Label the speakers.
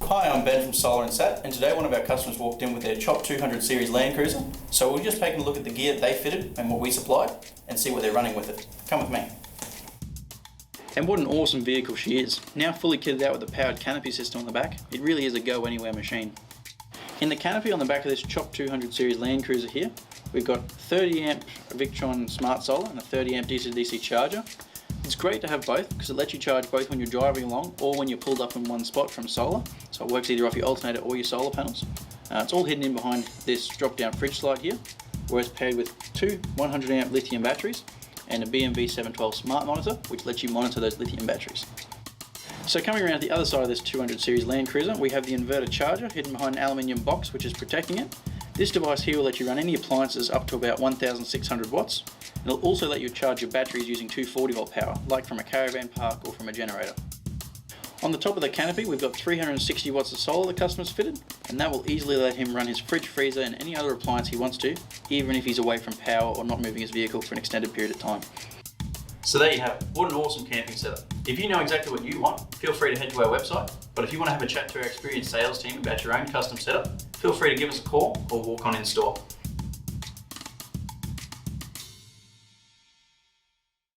Speaker 1: Hi, I'm Ben from Solar and Sat, and today one of our customers walked in with their Chop 200 series Landcruiser. So we're just taking a look at the gear that they fitted and what we supplied and see what they're running with it. Come with me. And what an awesome vehicle she is. Now fully kitted out with a powered canopy system on the back, it really is a go anywhere machine. In the canopy on the back of this Chop 200 series Landcruiser here, we've got 30 amp Victron smart solar and a 30 amp DC-DC charger. It's great to have both because it lets you charge both when you're driving along or when you're pulled up in one spot from solar. So it works either off your alternator or your solar panels. It's all hidden in behind this drop down fridge slide here, where it's paired with two 100 amp lithium batteries and a BMW 712 smart monitor, which lets you monitor those lithium batteries. So coming around to the other side of this 200 series Landcruiser, we have the inverter charger hidden behind an aluminium box which is protecting it. This device here will let you run any appliances up to about 1,600 watts. It'll also let you charge your batteries using 240 volt power, like from a caravan park or from a generator. On the top of the canopy, we've got 360 watts of solar the customer's fitted, and that will easily let him run his fridge, freezer and any other appliance he wants to, even if he's away from power or not moving his vehicle for an extended period of time. So there you have it. What an awesome camping setup. If you know exactly what you want, feel free to head to our website. But if you want to have a chat to our experienced sales team about your own custom setup, feel free to give us a call or walk on in store.